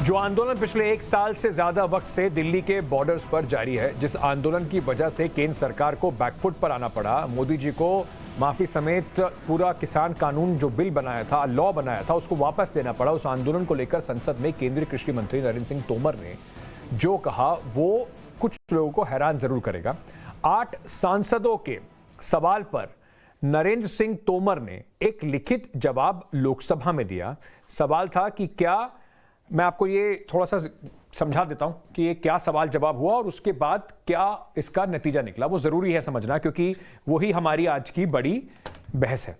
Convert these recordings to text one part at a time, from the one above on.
जो आंदोलन पिछले एक साल से ज्यादा वक्त से दिल्ली के बॉर्डर्स पर जारी है, जिस आंदोलन की वजह से केंद्र सरकार को बैकफुट पर आना पड़ा, मोदी जी को माफी समेत पूरा किसान कानून जो बिल बनाया था, लॉ बनाया था, उसको वापस देना पड़ा। उस आंदोलन को लेकर संसद में केंद्रीय कृषि मंत्री नरेंद्र सिंह तोमर ने जो कहा वो कुछ लोगों को हैरान जरूर करेगा। 8 सांसदों के सवाल पर नरेंद्र सिंह तोमर ने एक लिखित जवाब लोकसभा में दिया। सवाल था कि क्या, मैं आपको ये थोड़ा सा समझा देता हूं कि ये क्या सवाल जवाब हुआ और उसके बाद क्या इसका नतीजा निकला। वो जरूरी है समझना, क्योंकि वही हमारी आज की बड़ी बहस है।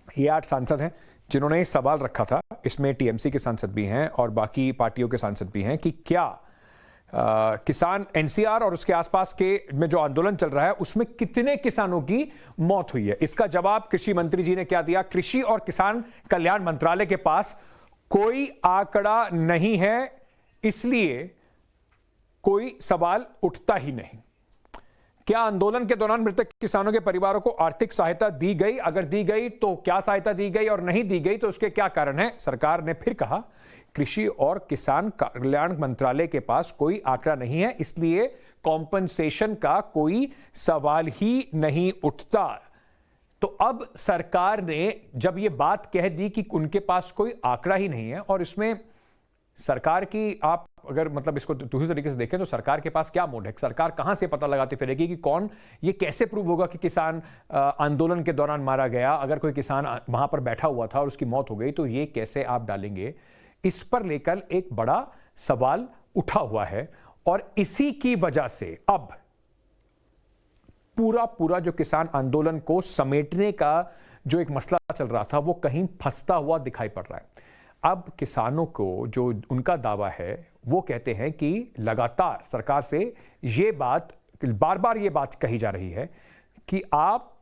ये 8 सांसद हैं जिन्होंने सवाल रखा था। इसमें टीएमसी के सांसद भी हैं और बाकी पार्टियों के सांसद भी हैं कि क्या किसान एनसीआर और उसके आसपास के में जो आंदोलन चल रहा है उसमें कितने किसानों की मौत हुई है। इसका जवाब कृषि मंत्री जी ने क्या दिया? कृषि और किसान कल्याण मंत्रालय के पास कोई आंकड़ा नहीं है, इसलिए कोई सवाल उठता ही नहीं। क्या आंदोलन के दौरान मृतक किसानों के परिवारों को आर्थिक सहायता दी गई? अगर दी गई तो क्या सहायता दी गई, और नहीं दी गई तो उसके क्या कारण है? सरकार ने फिर कहा कृषि और किसान कल्याण मंत्रालय के पास कोई आंकड़ा नहीं है, इसलिए कॉम्पनसेशन का कोई सवाल ही नहीं उठता। तो अब सरकार ने जब ये बात कह दी कि उनके पास कोई आंकड़ा ही नहीं है, और इसमें सरकार की, आप अगर मतलब इसको दूसरी तरीके से देखें तो सरकार के पास क्या मोड है? सरकार कहां से पता लगाती फिरेगी कि कौन, ये कैसे प्रूव होगा कि किसान आंदोलन के दौरान मारा गया? अगर कोई किसान वहां पर बैठा हुआ था और उसकी मौत हो गई तो ये कैसे आप डालेंगे? इस पर लेकर एक बड़ा सवाल उठा हुआ है, और इसी की वजह से अब पूरा जो किसान आंदोलन को समेटने का जो एक मसला चल रहा था वो कहीं फंसता हुआ दिखाई पड़ रहा है। अब किसानों को जो उनका दावा है, वो कहते हैं कि लगातार सरकार से ये बात, बार बार ये बात कही जा रही है कि आप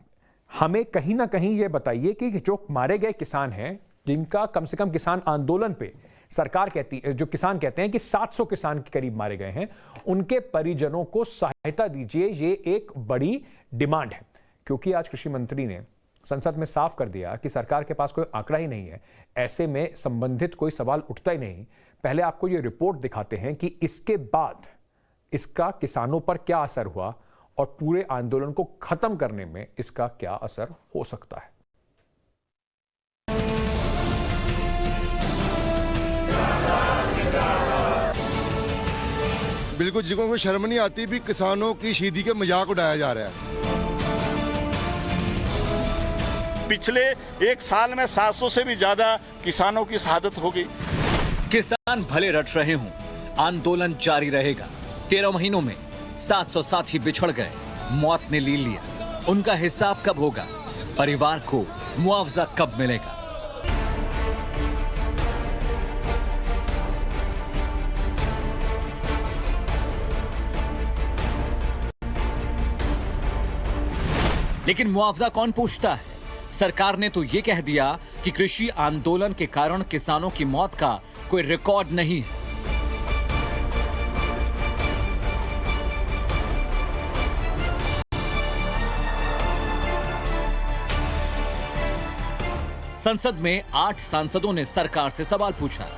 हमें कहीं ना कहीं ये बताइए कि जो मारे गए किसान हैं, जिनका कम से कम किसान आंदोलन पे सरकार कहती है, जो किसान कहते हैं कि 700 किसान के करीब मारे गए हैं, उनके परिजनों को सहायता दीजिए। ये एक बड़ी डिमांड है, क्योंकि आज कृषि मंत्री ने संसद में साफ कर दिया कि सरकार के पास कोई आंकड़ा ही नहीं है। ऐसे में संबंधित कोई सवाल उठता ही नहीं। पहले आपको ये रिपोर्ट दिखाते हैं कि इसके बाद इसका किसानों पर क्या असर हुआ और पूरे आंदोलन को खत्म करने में इसका क्या असर हो सकता है। बिल्कुल, जिनको को शर्म नहीं आती भी किसानों की शहीदी के मजाक उड़ाया जा रहा है। पिछले एक साल में 700 से भी ज्यादा किसानों की शहादत हो गई। किसान भले रट रहे हों, आंदोलन जारी रहेगा। 13 महीनों में 700 साथी बिछड़ गए, मौत ने ली लिया। उनका हिसाब कब होगा? परिवार को मुआवजा कब मिलेगा? लेकिन मुआवजा कौन पूछता है? सरकार ने तो ये कह दिया कि कृषि आंदोलन के कारण किसानों की मौत का कोई रिकॉर्ड नहीं है। संसद में 8 सांसदों ने सरकार से सवाल पूछा।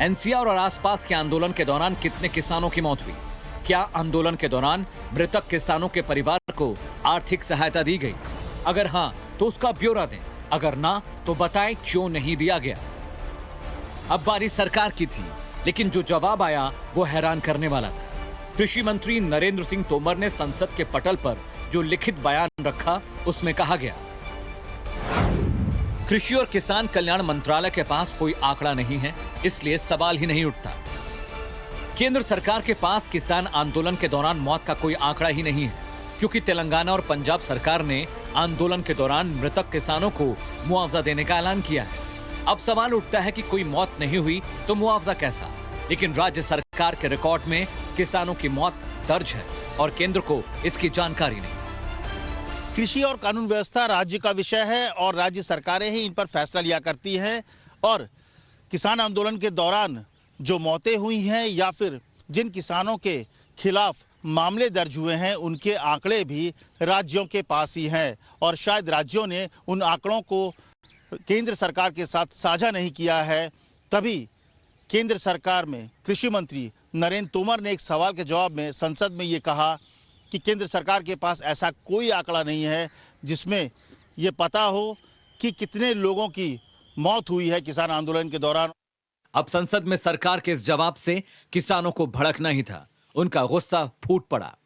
एनसीआर और आसपास के आंदोलन के दौरान कितने किसानों की मौत हुई? क्या आंदोलन के दौरान मृतक किसानों के परिवार को आर्थिक सहायता दी गई? अगर हां तो उसका ब्यौरा दें, अगर ना तो बताएं क्यों नहीं दिया गया। अब बारी सरकार की थी, लेकिन जो जवाब आया वो हैरान करने वाला था। कृषि मंत्री नरेंद्र सिंह तोमर ने संसद के पटल पर जो लिखित बयान रखा, उसमें कहा गया कृषि और किसान कल्याण मंत्रालय के पास कोई आंकड़ा नहीं है, इसलिए सवाल ही नहीं उठता। केंद्र सरकार के पास किसान आंदोलन के दौरान मौत का कोई आंकड़ा ही नहीं है, क्योंकि तेलंगाना और पंजाब सरकार ने आंदोलन के दौरान मृतक किसानों को मुआवजा देने का ऐलान किया है। अब सवाल उठता है कि कोई मौत नहीं हुई तो मुआवजा कैसा? लेकिन राज्य सरकार के रिकॉर्ड में किसानों की मौत दर्ज है और केंद्र को इसकी जानकारी नहीं। कृषि और कानून व्यवस्था राज्य का विषय है और राज्य सरकारें ही इन पर फैसला लिया करती हैं, और किसान आंदोलन के दौरान जो मौतें हुई हैं या फिर जिन किसानों के खिलाफ मामले दर्ज हुए हैं, उनके आंकड़े भी राज्यों के पास ही हैं, और शायद राज्यों ने उन आंकड़ों को केंद्र सरकार के साथ साझा नहीं किया है, तभी केंद्र सरकार में कृषि मंत्री नरेंद्र तोमर ने एक सवाल के जवाब में संसद में ये कहा कि केंद्र सरकार के पास ऐसा कोई आंकड़ा नहीं है जिसमें ये पता हो कि कितने लोगों की मौत हुई है किसान आंदोलन के दौरान। अब संसद में सरकार के इस जवाब से किसानों को भड़कना ही था, उनका गुस्सा फूट पड़ा।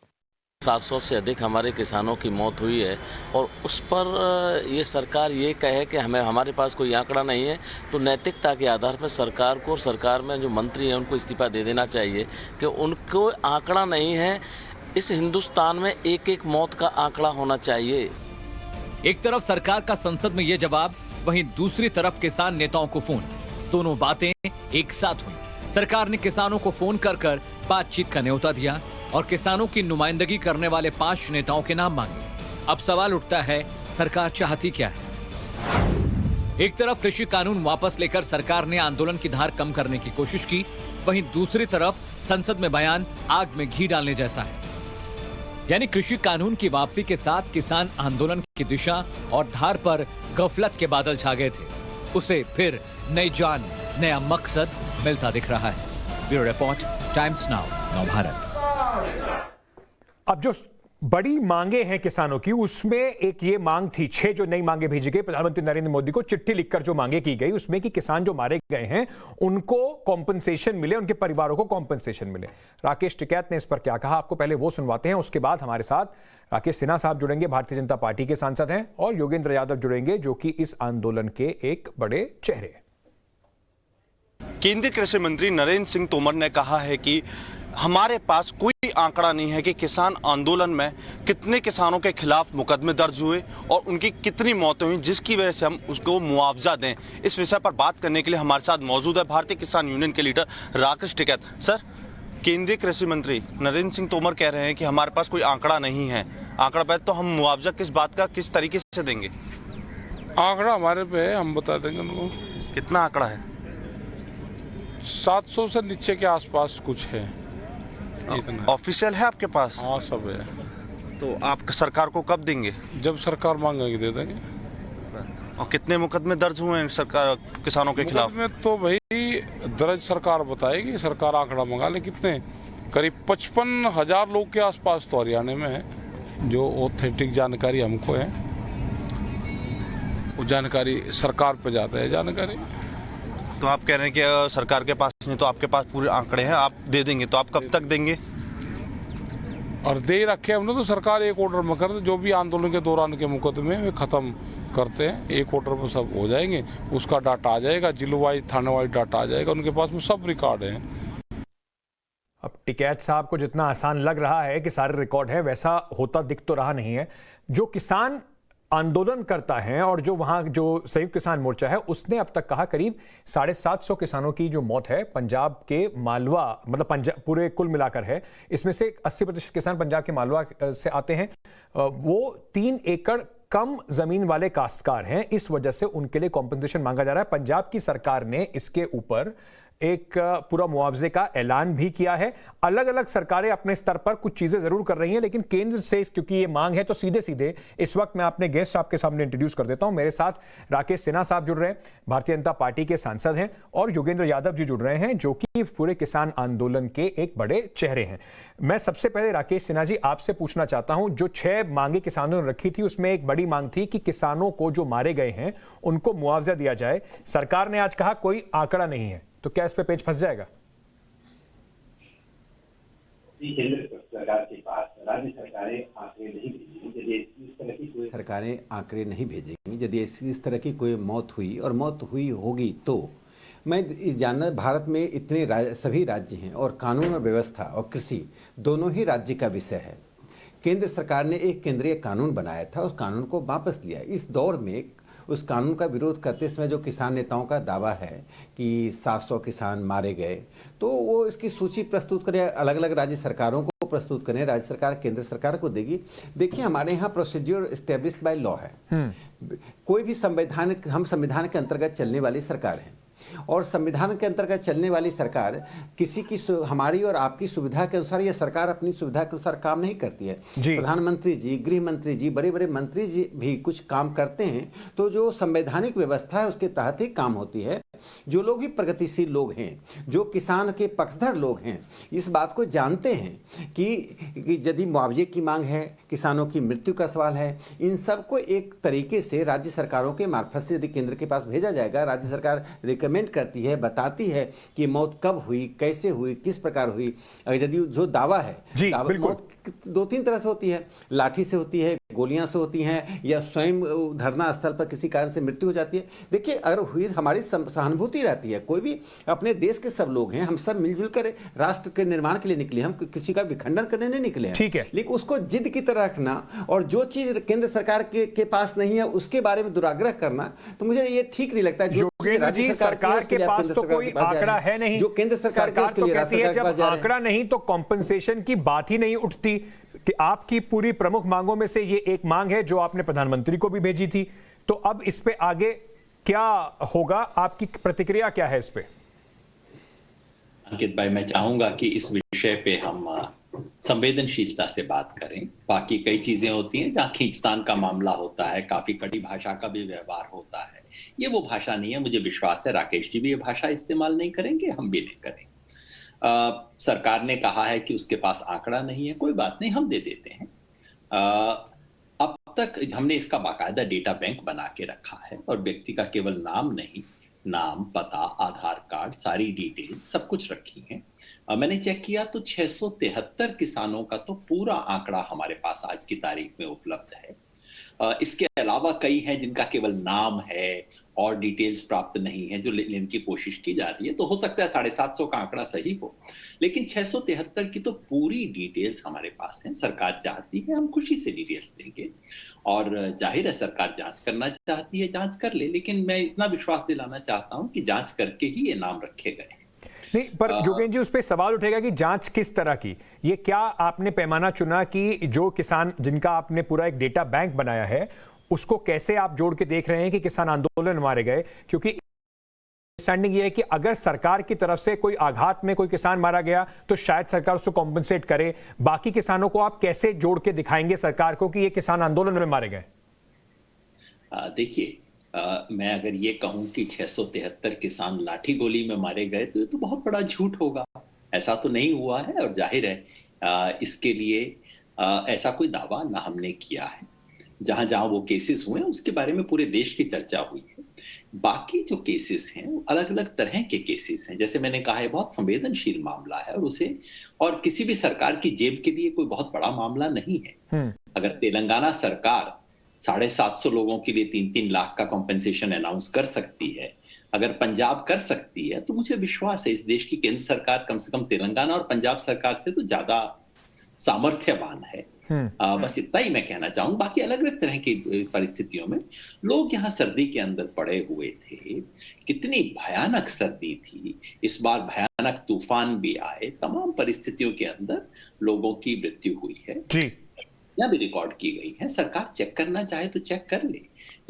700 से अधिक हमारे किसानों की मौत हुई है और उस पर ये सरकार ये कहे कि हमारे पास कोई आंकड़ा नहीं है, तो नैतिकता के आधार पर सरकार को और सरकार में जो मंत्री हैं उनको इस्तीफा दे देना चाहिए कि उनको आंकड़ा नहीं है। इस हिंदुस्तान में एक एक मौत का आंकड़ा होना चाहिए। एक तरफ सरकार का संसद में ये जवाब, वहीं दूसरी तरफ किसान नेताओं को फोन। दोनों बातें एक साथ हुई। सरकार ने किसानों को फोन कर बातचीत का न्योता दिया और किसानों की नुमाइंदगी करने वाले 5 नेताओं के नाम मांगे। अब सवाल उठता है, सरकार चाहती क्या है? एक तरफ कृषि कानून वापस लेकर सरकार ने आंदोलन की धार कम करने की कोशिश की, वहीं दूसरी तरफ संसद में बयान आग में घी डालने जैसा है। यानी कृषि कानून की वापसी के साथ किसान आंदोलन की दिशा और धार पर गफलत के बादल छा गए थे। उसे फिर नई जान, नया मकसद मिलता दिख रहा है। Bureau report, times now, Navbharat. अब जो बड़ी मांगे हैं किसानों की, उसमें एक ये मांग थी, 6 जो नई मांगे भेजी गई प्रधानमंत्री नरेंद्र मोदी को चिट्ठी लिखकर जो मांगे की गई, उसमें कि किसान जो मारे गए हैं उनको कॉम्पनसेशन मिले, उनके परिवारों को कॉम्पनसेशन मिले। राकेश टिकैत ने इस पर क्या कहा, आपको पहले वो सुनवाते हैं। उसके बाद हमारे साथ राकेश सिन्हा साहब जुड़ेंगे, भारतीय जनता पार्टी के सांसद हैं, और योगेंद्र यादव जुड़ेंगे जो कि इस आंदोलन के एक बड़े चेहरे हैं। केंद्रीय कृषि मंत्री नरेंद्र सिंह तोमर ने कहा है कि हमारे पास कोई आंकड़ा नहीं है कि किसान आंदोलन में कितने किसानों के खिलाफ मुकदमे दर्ज हुए और उनकी कितनी मौतें हुई जिसकी वजह से हम उसको मुआवजा दें। इस विषय पर बात करने के लिए हमारे साथ मौजूद है भारतीय किसान यूनियन के लीडर राकेश टिकैत। सर, केंद्रीय कृषि मंत्री नरेंद्र सिंह तोमर कह रहे हैं कि हमारे पास कोई आंकड़ा नहीं है। आंकड़ा पे तो हम मुआवजा किस बात का किस तरीके से देंगे? आंकड़ा हमारे पे है, हम बता देंगे उनको। कितना आंकड़ा है? 700 से नीचे के आसपास कुछ है। ऑफिशियल है आपके पास? हाँ, सब है। तो आप सरकार को कब देंगे? जब सरकार मांगेगी दे देंगे। और कितने मुकदमे दर्ज हुए हैं सरकार किसानों के खिलाफ? में तो भाई दर्ज सरकार बताएगी, सरकार आंकड़ा मंगा ले। कितने? करीब 55,000 लोग के आसपास तो हरियाणा में है। जो ऑथेंटिक जानकारी हमको है, वो जानकारी सरकार पे जाता है जानकारी। तो आप कह रहे हैं कि सरकार के पास नहीं, तो आपके पास पूरे आंकड़े हैं, आप दे देंगे। तो आप कब तक देंगे? और दे रखे हमने, तो सरकार एक ऑर्डर में कर दे। जो भी आंदोलन के दौरान के मुकदमे वे खत्म करते हैं, एक ऑर्डर में सब हो जाएंगे। उसका डाटा आ जाएगा, जिला वाइज थाना वाइज डाटा आ जाएगा, उनके पास में सब रिकॉर्ड है। अब टिकैत साहब को जितना आसान लग रहा है कि सारे रिकॉर्ड है, वैसा होता दिख तो रहा नहीं है। जो किसान आंदोलन करता है और जो वहां जो संयुक्त किसान मोर्चा है, उसने अब तक कहा करीब 750 किसानों की जो मौत है पंजाब के मालवा, मतलब पंजाब पूरे कुल मिलाकर है, इसमें से 80% किसान पंजाब के मालवा से आते हैं। वो 3 एकड़ कम जमीन वाले काश्तकार हैं, इस वजह से उनके लिए कॉम्पनसेशन मांगा जा रहा है। पंजाब की सरकार ने इसके ऊपर एक पूरा मुआवजे का ऐलान भी किया है। अलग अलग सरकारें अपने स्तर पर कुछ चीजें जरूर कर रही हैं, लेकिन केंद्र से क्योंकि ये मांग है तो सीधे सीधे इस वक्त मैं अपने गेस्ट आपके सामने इंट्रोड्यूस कर देता हूं। मेरे साथ राकेश सिन्हा साहब जुड़ रहे हैं, भारतीय जनता पार्टी के सांसद हैं, और योगेंद्र यादव जी जुड़ रहे हैं जो कि पूरे किसान आंदोलन के एक बड़े चेहरे हैं। मैं सबसे पहले राकेश सिन्हा जी आपसे पूछना चाहता हूं, जो 6 मांगे किसानों ने रखी थी उसमें एक बड़ी मांग थी कि किसानों को जो मारे गए हैं उनको मुआवजा दिया जाए। सरकार ने आज कहा कोई आंकड़ा नहीं है, तो क्या इस पे पेच फंस जाएगा? केंद्र सरकार के पास राज्य सरकारें आंकड़े नहीं भेजेंगी यदि इस तरह की कोई सरकारें आंकड़े नहीं भेजेंगी यदि इस तरह की कोई मौत हुई और मौत हुई होगी। तो मैं जानना, भारत में इतने सभी राज्य हैं और कानून और व्यवस्था और कृषि दोनों ही राज्य का विषय है। केंद्र सरकार ने एक केंद्रीय कानून बनाया था, उस कानून को वापस लिया। इस दौर में उस कानून का विरोध करते समय जो किसान नेताओं का दावा है कि 700 किसान मारे गए, तो वो इसकी सूची प्रस्तुत करें, अलग अलग राज्य सरकारों को प्रस्तुत करें, राज्य सरकार केंद्र सरकार को देगी। देखिए, हमारे यहाँ प्रोसीड्यूर एस्टेब्लिश्ड बाय लॉ है। कोई भी हम संविधान के अंतर्गत चलने वाली सरकार है, और संविधान के अंतर्गत चलने वाली सरकार किसी की हमारी और आपकी सुविधा के अनुसार, यह सरकार अपनी सुविधा के अनुसार काम नहीं करती है। प्रधानमंत्री जी, गृह मंत्री जी, बड़े बड़े मंत्री जी भी कुछ काम करते हैं, तो जो संवैधानिक व्यवस्था है उसके तहत ही काम होती है। जो लोग भी प्रगतिशील लोग हैं, जो किसान के पक्षधर लोग हैं, इस बात को जानते हैं कि यदि मुआवजे की मांग है, किसानों की मृत्यु का सवाल है, इन सब को एक तरीके से राज्य सरकारों के मार्फत से यदि केंद्र के पास भेजा जाएगा, राज्य सरकार रिकमेंड करती है, बताती है कि मौत कब हुई, कैसे हुई, किस प्रकार हुई। यदि जो दावा है, मौत 2-3 तरह से होती है, लाठी से होती है, गोलियां से होती हैं, या स्वयं धरना स्थल पर किसी कारण से मृत्यु हो जाती है। देखिए, अगर हुई, हमारी सहानुभूति रहती है, कोई भी अपने देश के सब लोग हैं, हम सब मिलजुल कर राष्ट्र के निर्माण के लिए निकले, हम किसी का विखंडन करने नहीं निकले हैं। ठीक है, लेकिन उसको जिद की तरह रखना और जो चीज केंद्र सरकार के पास नहीं है उसके बारे में दुराग्रह करना, तो मुझे ये ठीक नहीं लगता। जो सरकार के पास तो कोई आंकड़ा है नहीं, जो केंद्र सरकार तो कहती है जब आंकड़ा नहीं तो कॉम्पनसेशन की बात ही नहीं उठती। कि आपकी पूरी प्रमुख मांगों में से ये एक मांग है जो आपने प्रधानमंत्री को भी भेजी थी, तो अब इस पे आगे क्या होगा, आपकी प्रतिक्रिया क्या है इस पे? अंकित भाई, मैं चाहूंगा कि इस विषय पे हम संवेदनशीलता से बात करें। बाकी कई चीजें होती हैं जहां खींचतान का मामला होता है, काफी कड़ी भाषा का भी व्यवहार होता है। ये वो भाषा नहीं है, मुझे विश्वास है राकेश जी भी ये भाषा इस्तेमाल नहीं करेंगे, हम भी नहीं करेंगे। सरकार ने कहा है कि उसके पास आंकड़ा नहीं है, कोई बात नहीं, हम दे देते हैं। अब तक हमने इसका बाकायदा डेटा बैंक बना के रखा है और व्यक्ति का केवल नाम नहीं, नाम, पता, आधार कार्ड, सारी डिटेल सब कुछ रखी है। मैंने चेक किया तो 673 किसानों का तो पूरा आंकड़ा हमारे पास आज की तारीख में उपलब्ध है। इसके अलावा कई हैं जिनका केवल नाम है और डिटेल्स प्राप्त नहीं है, जो लेने की कोशिश की जा रही है। तो हो सकता है 750 का आंकड़ा सही हो, लेकिन 673 की तो पूरी डिटेल्स हमारे पास हैं। सरकार चाहती है, हम खुशी से डिटेल्स देंगे, और जाहिर है सरकार जांच करना चाहती है, जांच कर ले। लेकिन मैं इतना विश्वास दिलाना चाहता हूं कि जांच करके ही ये नाम रखे गए हैं। नहीं, पर योगेंद्र जी, उस पर सवाल उठेगा कि जांच किस तरह की? ये क्या आपने पैमाना चुना कि जो किसान जिनका आपने पूरा एक डेटा बैंक बनाया है उसको कैसे आप जोड़ के देख रहे हैं कि किसान आंदोलन मारे गए? क्योंकि अंडरस्टैंडिंग ये है कि अगर सरकार की तरफ से कोई आघात में कोई किसान मारा गया तो शायद सरकार उसको कॉम्पनसेट करे। बाकी किसानों को आप कैसे जोड़ के दिखाएंगे सरकार को कि ये किसान आंदोलन में मारे गए? देखिए, मैं अगर ये कहूं कि 673 किसान लाठी गोली में मारे गए तो ये तो बहुत बड़ा झूठ होगा। ऐसा तो नहीं हुआ है, और जाहिर है इसके लिए ऐसा कोई दावा ना हमने किया है। जहां जहां वो केसेस हुए उसके बारे में पूरे देश की चर्चा हुई है। बाकी जो केसेस हैं वो अलग अलग तरह के केसेस हैं। जैसे मैंने कहा है, बहुत संवेदनशील मामला है और किसी भी सरकार की जेब के लिए कोई बहुत बड़ा मामला नहीं है। अगर तेलंगाना सरकार 750 लोगों के लिए 3-3 लाख का कॉम्पेंसेशन अनाउंस कर सकती है, अगर पंजाब कर सकती है, तो मुझे विश्वास है इस देश की केंद्र सरकार कम से कम तेलंगाना और पंजाब सरकार से तो ज्यादा सामर्थ्यवान है। बस इतना ही मैं कहना चाहूंगा। बाकी अलग अलग तरह की परिस्थितियों में लोग यहाँ सर्दी के अंदर पड़े हुए थे। कितनी भयानक सर्दी थी, इस बार भयानक तूफान भी आए। तमाम परिस्थितियों के अंदर लोगों की मृत्यु हुई है जी, या भी रिकॉर्ड की गई है। सरकार चेक करना चाहे तो चेक कर ले,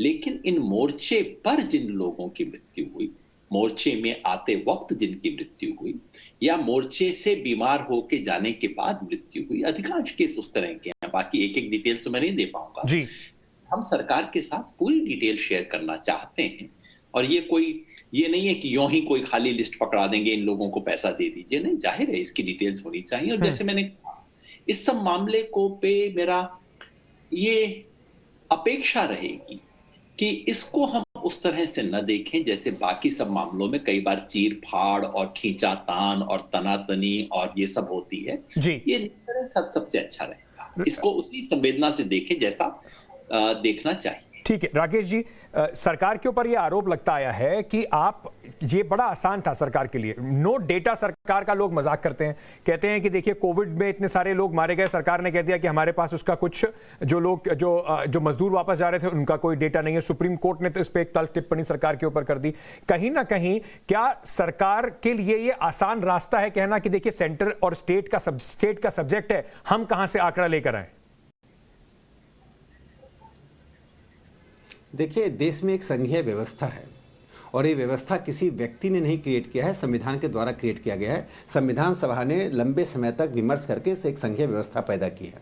लेकिन इन मोर्चे पर जिन लोगों की मृत्यु हुई, मोर्चे में आते वक्त जिनकी मृत्यु हुई, या मोर्चे से बीमार होके जाने के बाद मृत्यु हुई, अधिकांश केस उस तरह के हैं। बाकी एक एक डिटेल से मैं नहीं दे पाऊंगा जी। हम सरकार के साथ पूरी डिटेल शेयर करना चाहते हैं, और ये नहीं है कि यूं ही कोई खाली लिस्ट पकड़ा देंगे, इन लोगों को पैसा दे दीजिए। नहीं, जाहिर है इसकी डिटेल्स होनी चाहिए। और जैसे मैंने इस सब मामले को पे मेरा ये अपेक्षा रहेगी कि इसको हम उस तरह से न देखें जैसे बाकी सब मामलों में कई बार चीर फाड़ और खींचातान और तनातनी और ये सब होती है जी। ये सबसे अच्छा रहेगा। इसको उसी संवेदना से देखें जैसा देखना चाहिए। ठीक है राकेश जी, सरकार के ऊपर यह आरोप लगता आया है कि ये बड़ा आसान था सरकार के लिए, नो डेटा सरकार का लोग मजाक करते हैं, कहते हैं कि देखिए कोविड में इतने सारे लोग मारे गए, सरकार ने कह दिया कि हमारे पास उसका कुछ जो मजदूर वापस जा रहे थे उनका कोई डेटा नहीं है। सुप्रीम कोर्ट ने तो इस पर एक तल्ख टिप्पणी सरकार के ऊपर कर दी। कहीं ना कहीं क्या सरकार के लिए ये आसान रास्ता है कहना कि देखिए सेंटर और स्टेट का सब्जेक्ट है, हम कहां से आंकड़ा लेकर आए? देखिए, देश में एक संघीय व्यवस्था है और ये व्यवस्था किसी व्यक्ति ने नहीं क्रिएट किया है, संविधान के द्वारा क्रिएट किया गया है। संविधान सभा ने लंबे समय तक विमर्श करके इसे एक संघीय व्यवस्था पैदा की है।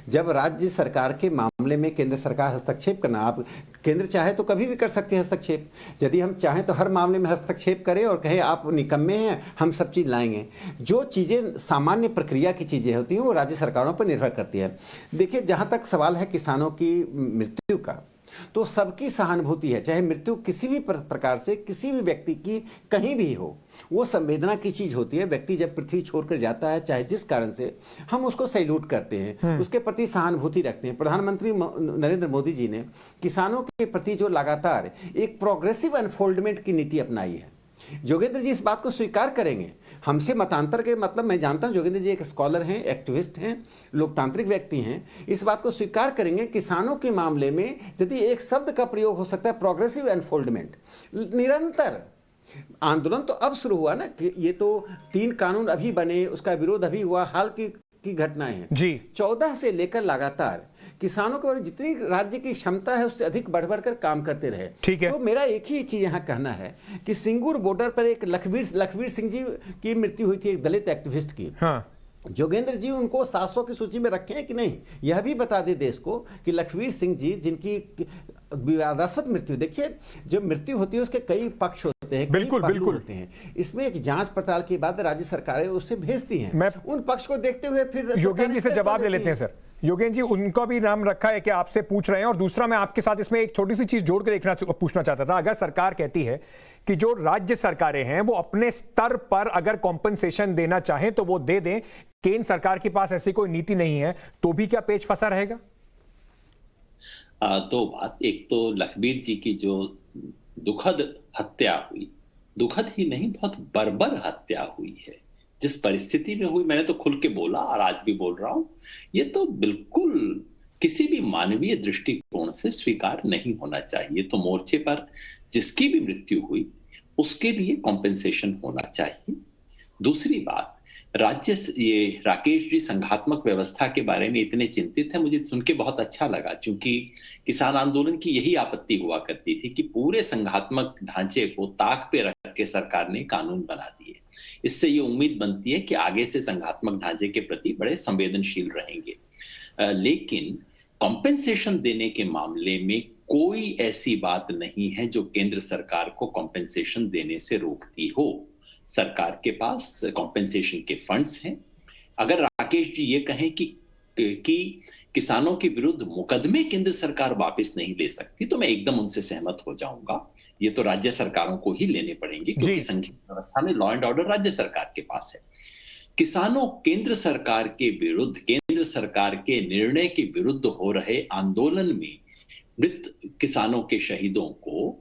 जब राज्य सरकार के मामले में केंद्र सरकार हस्तक्षेप करना, आप केंद्र चाहे तो कभी भी कर सकते हैं हस्तक्षेप। यदि हम चाहें तो हर मामले में हस्तक्षेप करें और कहें आप निकम्मे हैं, हम सब चीज़ लाएंगे। जो चीज़ें सामान्य प्रक्रिया की चीज़ें होती हैं वो राज्य सरकारों पर निर्भर करती है। देखिए, जहाँ तक सवाल है किसानों की मृत्यु का, तो सबकी सहानुभूति है, चाहे मृत्यु किसी भी प्रकार से किसी भी व्यक्ति की कहीं भी हो, वो संवेदना की चीज होती है। व्यक्ति जब पृथ्वी छोड़कर जाता है, चाहे जिस कारण से, हम उसको सैल्यूट करते हैं, उसके प्रति सहानुभूति रखते हैं। प्रधानमंत्री नरेंद्र मोदी जी ने किसानों के प्रति जो लगातार एक प्रोग्रेसिव अनफोल्डमेंट की नीति अपनाई है, जोगेंद्र जी इस बात को स्वीकार करेंगे। हमसे मतांतर के मतलब, मैं जानता हूं जोगेंद्र जी एक स्कॉलर हैं, एक्टिविस्ट हैं, लोकतांत्रिक व्यक्ति हैं, इस बात को स्वीकार करेंगे किसानों के मामले में यदि एक शब्द का प्रयोग हो सकता है, प्रोग्रेसिव अनफोल्डमेंट। निरंतर आंदोलन तो अब शुरू हुआ ना, कि ये तो 3 कानून अभी बने, उसका विरोध अभी हुआ, हाल की घटनाएं हैं जी। 14 से लेकर लगातार किसानों को जितनी राज्य की क्षमता है उससे अधिक बढ़ कर काम करते रहे। ठीक है। तो मेरा एक ही चीज यहाँ कहना है कि सिंगूर बॉर्डर पर एक लखबीर सिंह जी की मृत्यु हुई थी, एक दलित एक्टिविस्ट की। हाँ। जोगेंद्र जी उनको 700 की सूची में रखे हैं कि नहीं, यह भी बता दे देश को कि लखबीर सिंह जी, जिनकी विवादास्पद मृत्यु, देखिए जब मृत्यु होती है उसके कई पक्ष होते हैं, बिल्कुल होते हैं, इसमें एक जांच पड़ताल के बाद राज्य सरकारें उससे भेजती हैं। मैं उन पक्ष को देखते हुए फिर योगेंद्र जी से जवाब ले लेते हैं। सर योगेंद्र जी, उनका भी नाम रखा है कि आपसे पूछ रहे हैं, और दूसरा मैं आपके साथ इसमें एक छोटी सी चीज जोड़ कर पूछना चाहता था। अगर सरकार कहती है कि जो राज्य सरकारें हैं वो अपने स्तर पर अगर कॉम्पनसेशन देना चाहें तो वो दे दें, केंद्र सरकार के पास ऐसी कोई नीति नहीं है, तो भी क्या पेच फंसा रहेगा? दो बात, एक तो लखबीर जी की जो दुखद हत्या हुई, दुखद ही नहीं बहुत बर्बर हत्या हुई है, जिस परिस्थिति में हुई, मैंने तो खुल के बोला और आज भी बोल रहा हूं, ये तो बिल्कुल किसी भी मानवीय दृष्टिकोण से स्वीकार नहीं होना चाहिए। तो मोर्चे पर जिसकी भी मृत्यु हुई उसके लिए कॉम्पेंसेशन होना चाहिए। दूसरी बात, राज्य, ये राकेश जी संघात्मक व्यवस्था के बारे में इतने चिंतित है, मुझे सुन के बहुत अच्छा लगा, क्योंकि किसान आंदोलन की यही आपत्ति हुआ करती थी कि पूरे संघात्मक ढांचे को ताक पे रख के सरकार ने कानून बना दिए। इससे ये उम्मीद बनती है कि आगे से संघात्मक ढांचे के प्रति बड़े संवेदनशील रहेंगे। लेकिन कॉम्पेंसेशन देने के मामले में कोई ऐसी बात नहीं है जो केंद्र सरकार को कॉम्पेंसेशन देने से रोकती हो। सरकार के पास कॉम्पेंसेशन के फंड्स हैं। अगर राकेश जी ये कहें कि किसानों के विरुद्ध मुकदमे केंद्र सरकार वापस नहीं ले सकती, तो मैं एकदम उनसे सहमत हो जाऊंगा। ये तो राज्य सरकारों को ही लेने पड़ेंगे, क्योंकि संघीय व्यवस्था में लॉ एंड ऑर्डर राज्य सरकार के पास है। किसानों केंद्र सरकार के विरुद्ध, केंद्र सरकार के निर्णय के विरुद्ध हो रहे आंदोलन में मृत किसानों के शहीदों को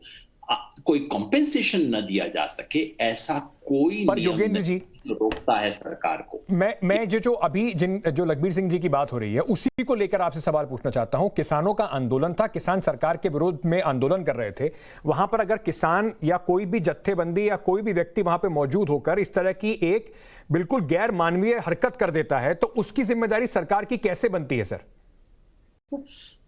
कोई कॉम्पेंसेशन न दिया जा सके, ऐसा कोई पर योगेंद्र जी रोकता है सरकार को। मैं जो अभी जो लखबीर सिंह जी की बात हो रही है उसी को लेकर आपसे सवाल पूछना चाहता हूं। किसानों का आंदोलन था, किसान सरकार के विरोध में आंदोलन कर रहे थे, वहां पर अगर किसान या कोई भी जत्थेबंदी या कोई भी व्यक्ति वहां पे मौजूद होकर इस तरह की एक बिल्कुल गैर मानवीय हरकत कर देता है, तो उसकी जिम्मेदारी सरकार की कैसे बनती है?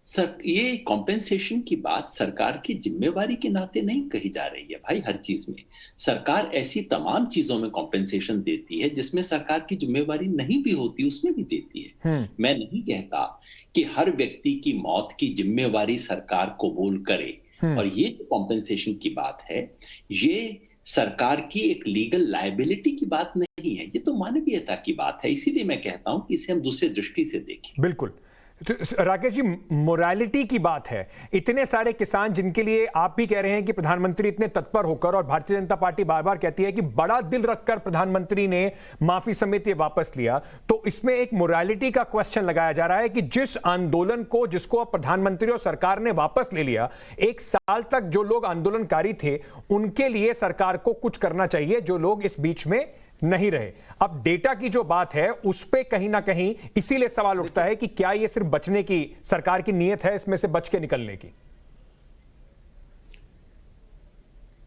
सर, ये कॉम्पेंसेशन की बात सरकार की जिम्मेवारी के नाते नहीं कही जा रही है भाई। हर चीज में सरकार ऐसी तमाम चीजों में कॉम्पेंसेशन देती है जिसमें सरकार की जिम्मेवारी नहीं भी होती, उसमें भी देती है। मैं नहीं कहता कि हर व्यक्ति की मौत की जिम्मेवारी सरकार कबूल करे, और ये जो कॉम्पेंसेशन की बात है, ये सरकार की एक लीगल लायबिलिटी की बात नहीं है, ये तो मानवीयता की बात है। इसीलिए मैं कहता हूं कि इसे हम दूसरे दृष्टि से देखें। बिल्कुल। तो राकेश जी, मोरालिटी की बात है, इतने सारे किसान जिनके लिए आप भी कह रहे हैं कि प्रधानमंत्री इतने तत्पर होकर, और भारतीय जनता पार्टी बार बार कहती है कि बड़ा दिल रखकर प्रधानमंत्री ने माफी समेत ये वापस लिया, तो इसमें एक मोरालिटी का क्वेश्चन लगाया जा रहा है कि जिस आंदोलन को, जिसको अब प्रधानमंत्री और सरकार ने वापस ले लिया, 1 साल तक जो लोग आंदोलनकारी थे उनके लिए सरकार को कुछ करना चाहिए, जो लोग इस बीच में नहीं रहे। अब डेटा की जो बात है उस पे कहीं ना कहीं इसीलिए सवाल उठता है कि क्या ये सिर्फ बचने की सरकार की नीयत है, इसमें से बच के निकलने की?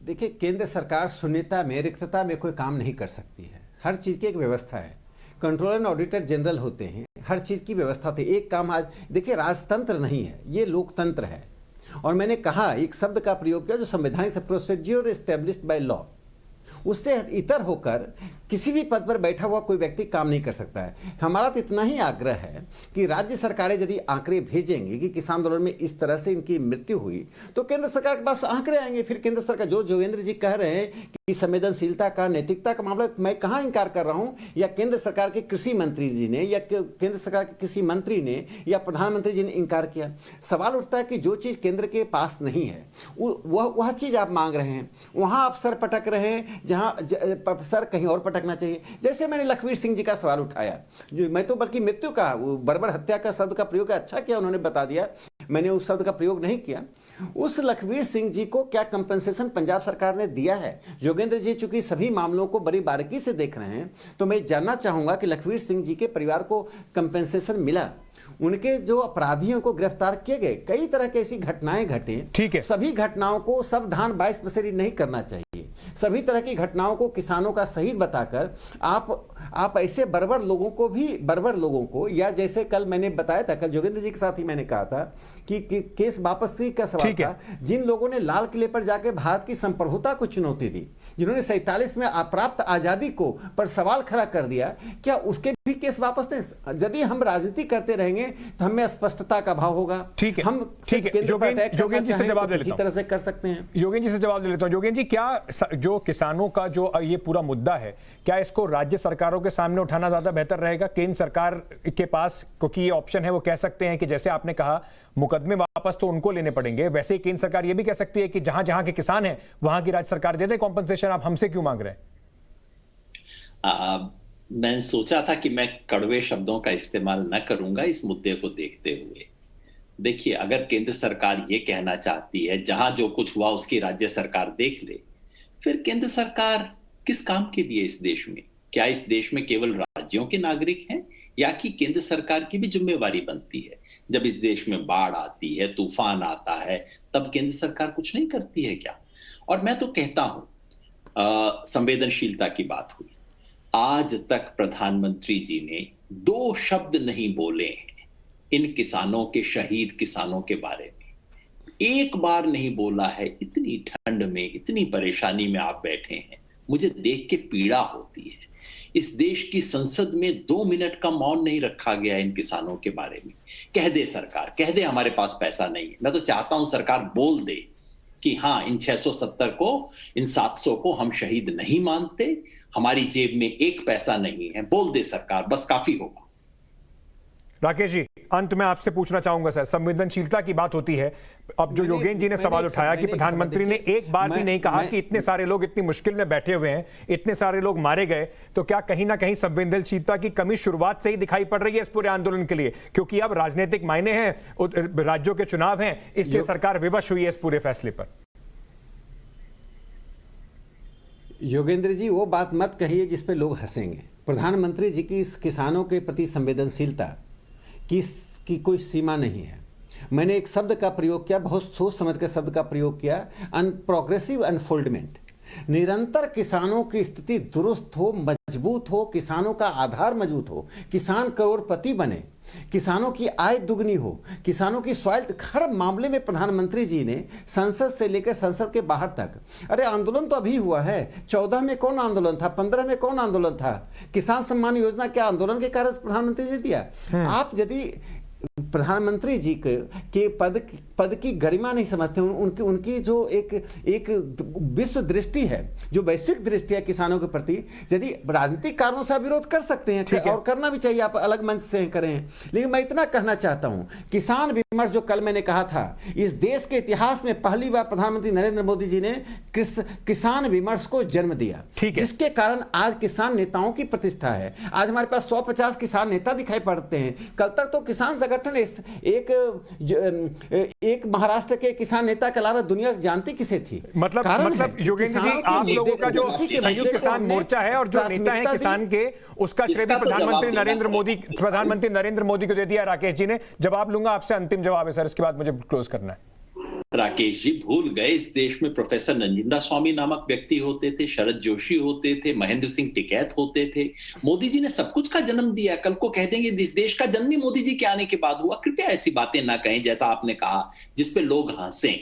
देखिए, केंद्र सरकार शून्यता में, रिक्तता में कोई काम नहीं कर सकती है। हर चीज की एक व्यवस्था है। कंट्रोलर एंड ऑडिटर जनरल होते हैं, हर चीज की व्यवस्था होती है। एक काम आज देखिए, राजतंत्र नहीं है, ये लोकतंत्र है। और मैंने कहा, एक शब्द का प्रयोग किया जो संवैधानिक प्रोसीजर एस्टेब्लिश्ड बाय लॉ, उससे इतर होकर किसी भी पद पर बैठा हुआ कोई व्यक्ति काम नहीं कर सकता है। हमारा तो इतना ही आग्रह है कि राज्य सरकारें यदि आंकड़े भेजेंगी कि किसान आंदोलन में इस तरह से इनकी मृत्यु हुई, तो केंद्र सरकार के पास आंकड़े आएंगे। फिर केंद्र सरकार, जो जोगेंद्र जी कह रहे हैं कि संवेदनशीलता का, नैतिकता का मामला, मैं कहां इंकार कर रहा हूं, या केंद्र सरकार के कृषि मंत्री जी ने या केंद्र सरकार के किसी मंत्री ने या प्रधानमंत्री जी ने इंकार किया। सवाल उठता है कि जो चीज केंद्र के पास नहीं है वह चीज आप मांग रहे हैं, वहां आप सर पटक रहे हैं जहां सर कहीं और पटकना चाहिए। जैसे मैंने लखवीर सिंह जी का सवाल उठाया, जो मैं तो बल्कि मृत्यु का, बर्बर हत्या का शब्द का प्रयोग अच्छा किया, उन्होंने बता दिया, मैंने उस शब्द का प्रयोग नहीं किया। उस लखवीर सिंह जी को क्या कंपनसेशन पंजाब सरकार ने दिया है? जोगेंद्र जी चूंकि सभी मामलों को बड़ी बारीकी से देख रहे हैं, तो मैं जानना चाहूंगा कि लखवीर सिंह जी के परिवार को कंपनसेशन मिला? उनके जो अपराधियों को गिरफ्तार किए गए, कई तरह की ऐसी घटनाएं घटी। ठीक है, सभी घटनाओं को सब धान 22 पसेरी नहीं करना चाहिए। सभी तरह की घटनाओं को किसानों का शहीद बताकर आप ऐसे बर्बर लोगों को, या जैसे कल मैंने बताया था, कल जोगेंद्र जी के साथ ही मैंने कहा था कि केस वापसी का सवाल था, जिन लोगों ने लाल किले पर जाकर भारत की संप्रभुता को चुनौती दी, जिन्होंने 47 में प्राप्त आजादी को पर सवाल खड़ा कर दिया, क्या उसके भी केस वापस दें? यदि हम राजनीति करते रहेंगे तो हमें स्पष्टता का भाव होगा। ठीक है, हम योगेंद्र जी से जवाब ले लेता हूं, इसी तरह से कर सकते हैं। योगेंद्र जी से जवाब ले लेता हूं। योगेंद्र जी, क्या जो किसानों का जो ये पूरा मुद्दा है, क्या इसको राज्य सरकारों के सामने उठाना ज्यादा बेहतर रहेगा? केंद्र सरकार के पास क्योंकि ये ऑप्शन है, वो कह सकते हैं कि जैसे आपने कहा मुकदमे वापस तो उनको लेने पड़ेंगे, वैसे ही केंद्र सरकार ये भी कह सकती है कि जहां जहां के किसान हैं वहां की राज्य सरकार दे दे कॉम्पनसेशन, आप हमसे क्यों मांग रहे हैं? मैंने सोचा था कि मैं कड़वे शब्दों का इस्तेमाल न करूंगा इस मुद्दे को देखते हुए। देखिए, अगर केंद्र सरकार ये कहना चाहती है जहां जो कुछ हुआ उसकी राज्य सरकार देख ले, फिर केंद्र सरकार किस काम के लिए इस देश में? क्या इस देश में केवल राज्यों के नागरिक हैं, या कि केंद्र सरकार की भी जिम्मेवारी बनती है? जब इस देश में बाढ़ आती है, तूफान आता है, तब केंद्र सरकार कुछ नहीं करती है क्या? और मैं तो कहता हूं, संवेदनशीलता की बात हुई, आज तक प्रधानमंत्री जी ने 2 शब्द नहीं बोले हैं इन किसानों के, शहीद किसानों के बारे में। एक बार नहीं बोला है। इतनी ठंड में, इतनी परेशानी में आप बैठे हैं, मुझे देख के पीड़ा होती है। इस देश की संसद में 2 मिनट का मौन नहीं रखा गया इन किसानों के बारे में। कह दे सरकार, कह दे हमारे पास पैसा नहीं है। मैं तो चाहता हूं सरकार बोल दे कि हाँ, इन 670 को, इन 700 को हम शहीद नहीं मानते, हमारी जेब में 1 पैसा नहीं है। बोल दे सरकार, बस काफी होगा। राकेश जी, अंत में आपसे पूछना चाहूंगा सर, संवेदनशीलता की बात होती है, अब जो योगेंद्र जी ने सवाल उठाया कि प्रधानमंत्री ने एक बार भी नहीं कहा कि इतने सारे लोग इतनी मुश्किल में बैठे हुए हैं, इतने सारे लोग मारे गए, तो क्या कहीं ना कहीं संवेदनशीलता की कमी शुरुआत से ही दिखाई पड़ रही है इस पूरे आंदोलन के लिए? क्योंकि अब राजनीतिक मायने हैं, राज्यों के चुनाव हैं, इसलिए सरकार विवश हुई है इस पूरे फैसले पर। योगेंद्र जी, वो बात मत कहिए जिस पे लोग हंसेंगे। प्रधानमंत्री जी की इस किसानों के प्रति संवेदनशीलता की कोई सीमा नहीं है। मैंने एक शब्द का प्रयोग किया, बहुत सोच समझ कर शब्द का प्रयोग किया, प्रोग्रेसिव अनफोल्डमेंट। निरंतर किसानों की स्थिति दुरुस्त हो, मजबूत हो, किसानों का आधार मजबूत हो, किसान करोड़पति बने, किसानों की आय दुगनी हो, किसानों की सॉइल, हर मामले में प्रधानमंत्री जी ने संसद से लेकर संसद के बाहर तक, अरे आंदोलन तो अभी हुआ है, 14 में कौन आंदोलन था, 15 में कौन आंदोलन था? किसान सम्मान योजना क्या आंदोलन के कारण प्रधानमंत्री जी दिया? आप यदि प्रधानमंत्री जी के पद की गरिमा नहीं समझते, उनकी जो एक विश्व दृष्टि है, जो वैश्विक दृष्टि है किसानों के प्रति, यदि राजनीतिक कारणों से विरोध कर सकते हैं और करना भी चाहिए, आप अलग मंच से करें, लेकिन मैं इतना कहना चाहता हूं, किसान विमर्श जो कल मैंने कहा था, इस देश के इतिहास में पहली बार प्रधानमंत्री नरेंद्र मोदी जी ने किसान विमर्श को जन्म दिया, जिसके कारण आज किसान नेताओं की प्रतिष्ठा है। आज हमारे पास 150 किसान नेता दिखाई पड़ते हैं। कल तक तो किसान संगठन एक महाराष्ट्र के किसान नेता के अलावा दुनिया जानती किसे थी? मतलब योगेंद्र जी, आप लोगों का जो संयुक्त किसान मोर्चा है और जो नेता है किसान के, उसका श्रेय भी प्रधानमंत्री नरेंद्र मोदी को दे दिया राकेश जी ने। जवाब लूंगा आपसे, अंतिम जवाब है सर, इसके बाद मुझे क्लोज करना है। राकेश जी भूल गए इस देश में प्रोफेसर नंजुंडा स्वामी नामक व्यक्ति होते थे, शरद जोशी होते थे, महेंद्र सिंह टिकैत होते थे। मोदी जी ने सब कुछ का जन्म दिया। कल को कह देंगे इस देश का जन्म ही मोदी जी के आने के बाद हुआ। कृपया ऐसी बातें ना कहें जैसा आपने कहा जिसपे लोग हंसें।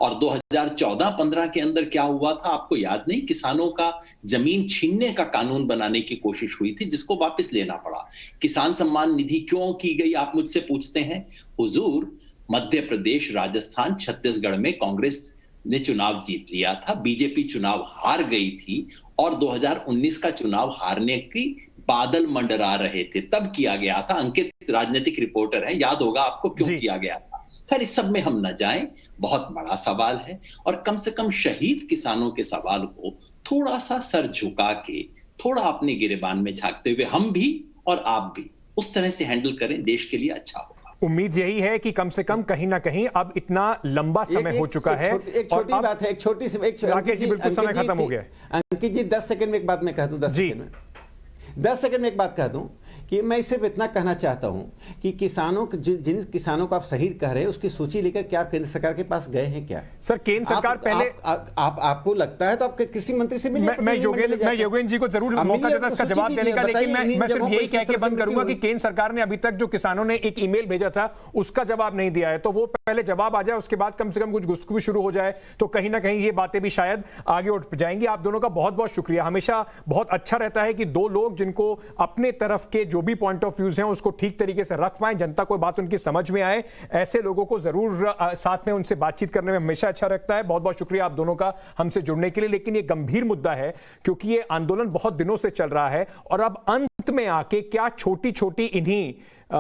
और 2014-15 के अंदर क्या हुआ था आपको याद नहीं? किसानों का जमीन छीनने का कानून बनाने की कोशिश हुई थी जिसको वापस लेना पड़ा। किसान सम्मान निधि क्यों की गई आप मुझसे पूछते हैं। हुजूर, मध्य प्रदेश, राजस्थान, छत्तीसगढ़ में कांग्रेस ने चुनाव जीत लिया था, बीजेपी चुनाव हार गई थी और 2019 का चुनाव हारने की बादल मंडरा रहे थे, तब किया गया था। अंकित राजनीतिक रिपोर्टर हैं, याद होगा आपको क्यों किया गया था। खैर इस सब में हम न जाएं, बहुत बड़ा सवाल है और कम से कम शहीद किसानों के सवाल को थोड़ा सा सर झुका के, थोड़ा अपने गिरेबान में झांकते हुए हम भी और आप भी उस तरह से हैंडल करें, देश के लिए अच्छा होगा। उम्मीद यही है कि कम से कम कहीं ना कहीं अब इतना लंबा समय हो चुका है। एक छोटी बात है, एक छोटी सी राकेश जी बिल्कुल समय खत्म हो गया। अंकित जी 10 सेकंड में एक बात मैं कह दूं, 10 सेकंड में एक बात कह दूं कि मैं सिर्फ इतना कहना चाहता हूं कि किसानों जिन किसानों को आप शहीद कह रहे हैं उसकी सूची लेकर क्या आप केंद्र सरकार के पास गए हैं क्या? सर केंद्र सरकार पहले आपको लगता है तो आपके कृषि मंत्री से मिलिए। मैं योगेंद्र जी को जरूर मौका देता इसका जवाब देने का, लेकिन मैं सिर्फ यही कह के बंद करूंगा कि केंद्र सरकार ने अभी तक जो किसानों ने एक ईमेल भेजा था उसका जवाब नहीं दिया है, तो वो पहले जवाब आ जाए, उसके बाद कम से कम कुछ गुफ्तगू शुरू हो जाए तो कहीं ना कहीं ये बातें भी शायद आगे उठ जाएंगी। आप दोनों का बहुत बहुत शुक्रिया। हमेशा बहुत अच्छा रहता है कि दो लोग जिनको अपने तरफ के जो भी पॉइंट ऑफ व्यूज हैं उसको ठीक तरीके से रख पाएं, जनता को बात उनकी समझ में आए, ऐसे लोगों को जरूर साथ में उनसे बातचीत करने में हमेशा अच्छा लगता है। बहुत बहुत शुक्रिया आप दोनों का हमसे जुड़ने के लिए। लेकिन ये गंभीर मुद्दा है क्योंकि ये आंदोलन बहुत दिनों से चल रहा है और अब अंत में आके क्या छोटी छोटी इन्हीं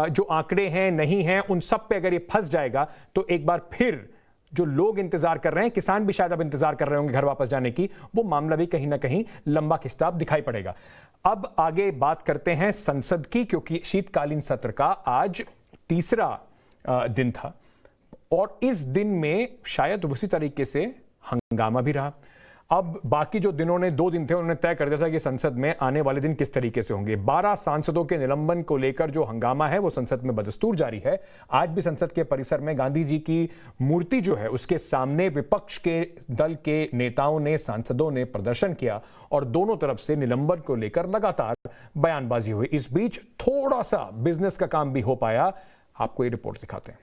जो आंकड़े हैं नहीं हैं उन सब पे अगर ये फंस जाएगा तो एक बार फिर जो लोग इंतजार कर रहे हैं, किसान भी शायद अब इंतजार कर रहे होंगे घर वापस जाने की, वो मामला भी कहीं ना कहीं लंबा खिंचता दिखाई पड़ेगा। अब आगे बात करते हैं संसद की, क्योंकि शीतकालीन सत्र का आज तीसरा दिन था और इस दिन में शायद उसी तरीके से हंगामा भी रहा। अब बाकी जो दिनों ने 2 दिन थे उन्होंने तय कर दिया था कि संसद में आने वाले दिन किस तरीके से होंगे। 12 सांसदों के निलंबन को लेकर जो हंगामा है वो संसद में बदस्तूर जारी है। आज भी संसद के परिसर में गांधी जी की मूर्ति जो है उसके सामने विपक्ष के दल के नेताओं ने, सांसदों ने प्रदर्शन किया और दोनों तरफ से निलंबन को लेकर लगातार बयानबाजी हुई। इस बीच थोड़ा सा बिजनेस का काम भी हो पाया। आपको ये रिपोर्ट दिखाते हैं।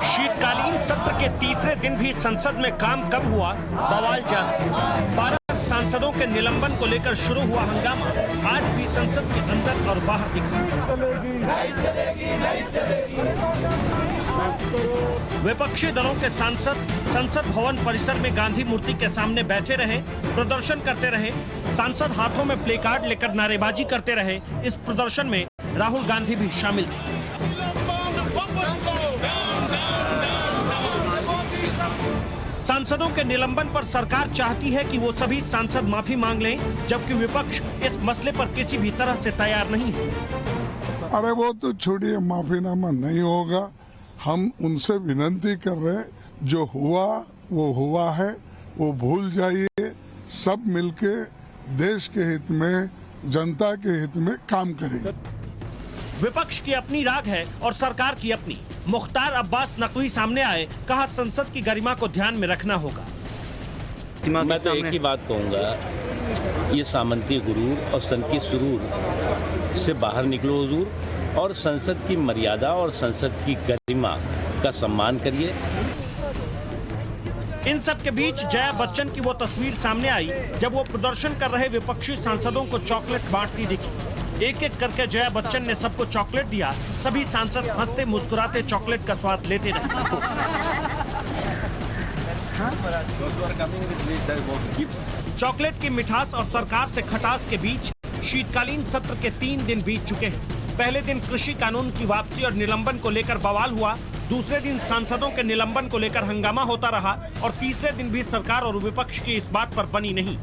शीतकालीन सत्र के तीसरे दिन भी संसद में काम कब हुआ, बवाल जारी। 12 सांसदों के निलंबन को लेकर शुरू हुआ हंगामा आज भी संसद के अंदर और बाहर दिखा। विपक्षी दलों के सांसद संसद भवन परिसर में गांधी मूर्ति के सामने बैठे रहे, प्रदर्शन करते रहे। सांसद हाथों में प्ले कार्ड लेकर नारेबाजी करते रहे। इस प्रदर्शन में राहुल गांधी भी शामिल थे। सांसदों के निलंबन पर सरकार चाहती है कि वो सभी सांसद माफी मांग लें, जबकि विपक्ष इस मसले पर किसी भी तरह से तैयार नहीं है। अरे वो तो छोड़िए, माफीनामा नहीं होगा। हम उनसे विनती कर रहे हैं, जो हुआ वो हुआ है, वो भूल जाइए। सब मिलके देश के हित में, जनता के हित में काम करेंगे। विपक्ष की अपनी राग है और सरकार की अपनी। मुख्तार अब्बास नकवी सामने आए, कहा संसद की गरिमा को ध्यान में रखना होगा। मैं तो एक ही बात कहूँगा, ये सामंती गुरूर और सन की सुरूर से बाहर निकलो हुजूर और संसद की मर्यादा और संसद की गरिमा का सम्मान करिए। इन सब के बीच जया बच्चन की वो तस्वीर सामने आई जब वो प्रदर्शन कर रहे विपक्षी सांसदों को चॉकलेट बांटती दिखी। एक एक करके जया बच्चन ने सबको चॉकलेट दिया। सभी सांसद हंसते मुस्कुराते चॉकलेट का स्वाद लेते रहे। चॉकलेट की मिठास और सरकार से खटास के बीच शीतकालीन सत्र के 3 दिन बीत चुके हैं। पहले दिन कृषि कानून की वापसी और निलंबन को लेकर बवाल हुआ। दूसरे दिन सांसदों के निलंबन को लेकर हंगामा होता रहा और तीसरे दिन भी सरकार और विपक्ष की इस बात पर बनी नहीं।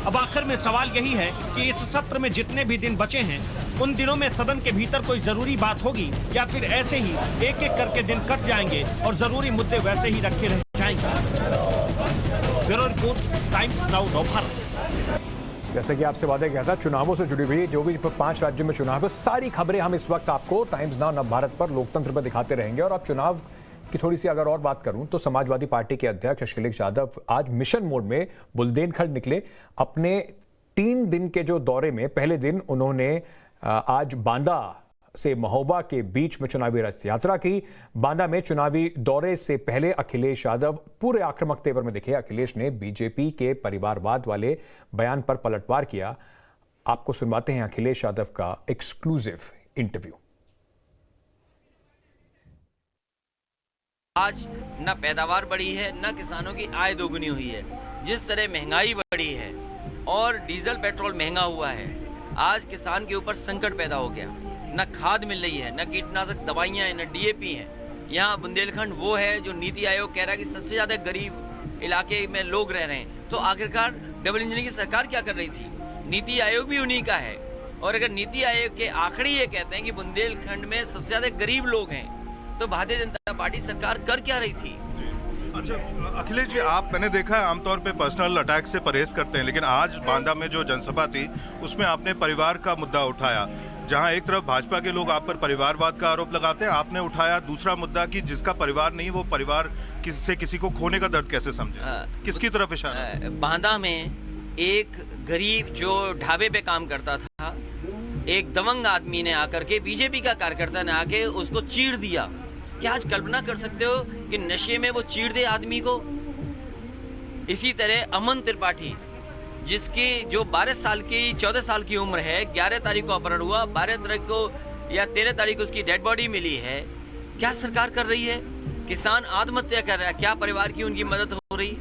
अब आखिर में सवाल यही है कि इस सत्र में जितने भी दिन बचे हैं उन दिनों में सदन के भीतर कोई जरूरी बात होगी या फिर ऐसे ही एक एक करके दिन कट जाएंगे और जरूरी मुद्दे वैसे ही रखे रह जाएंगे। Bureau report, times now Bharat. जैसे कि आपसे वादा किया था, चुनावों से जुड़ी हुई जो भी 5 राज्यों में चुनाव है, सारी खबरें हम इस वक्त आपको टाइम्स नाउ नवभारत पर लोकतंत्र पर दिखाते रहेंगे। और अब चुनाव की थोड़ी सी अगर और बात करूं तो समाजवादी पार्टी के अध्यक्ष अखिलेश यादव आज मिशन मोड में बुंदेलखंड निकले। अपने 3 दिन के जो दौरे में पहले दिन उन्होंने आज बांदा से महोबा के बीच में चुनावी रथ यात्रा की। बांदा में चुनावी दौरे से पहले अखिलेश यादव पूरे आक्रामक तेवर में दिखे। अखिलेश ने बीजेपी के परिवारवाद वाले बयान पर पलटवार किया। आपको सुनवाते हैं अखिलेश यादव का एक्सक्लूसिव इंटरव्यू। आज न पैदावार बढ़ी है, न किसानों की आय दोगुनी हुई है। जिस तरह महंगाई बढ़ी है और डीजल पेट्रोल महंगा हुआ है, आज किसान के ऊपर संकट पैदा हो गया। न खाद मिल रही है, न कीटनाशक दवाइयाँ हैं, न डीएपी हैं। यहाँ बुंदेलखंड वो है जो नीति आयोग कह रहा है कि सबसे ज़्यादा गरीब इलाके में लोग रह रहे हैं। तो आखिरकार डबल इंजन की सरकार क्या कर रही थी? नीति आयोग भी उन्हीं का है। और अगर नीति आयोग के आंकड़े ये कहते हैं कि बुंदेलखंड में सबसे ज़्यादा गरीब लोग हैं, तो भारतीय जनता पार्टी सरकार कर क्या रही थी? अच्छा अखिलेश जी, मैंने देखा है आमतौर पे पर्सनल अटैक से परहेज करते हैं, लेकिन आज बांदा में जो जनसभा थी उसमें आपने परिवार का मुद्दा उठाया। जहां एक तरफ भाजपा के लोग आप पर परिवारवाद का आरोप लगाते हैं, आपने उठाया दूसरा मुद्दा कि जिसका परिवार नहीं वो परिवार से किसी को खोने का दर्द कैसे समझे? किसकी तरफ इशारा? बांदा में एक गरीब जो ढाबे पे काम करता था, एक दबंग आदमी ने आकर के, बीजेपी का कार्यकर्ता ने आके उसको चीर दिया। क्या आज कल्पना कर सकते हो कि नशे में वो चीर दे आदमी को? इसी तरह अमन त्रिपाठी, जिसकी जो 14 साल की उम्र है, 11 तारीख को अपहरण हुआ, 12 तारीख को या 13 तारीख को उसकी डेड बॉडी मिली है। क्या सरकार कर रही है? किसान आत्महत्या कर रहा है, क्या परिवार की उनकी मदद हो रही?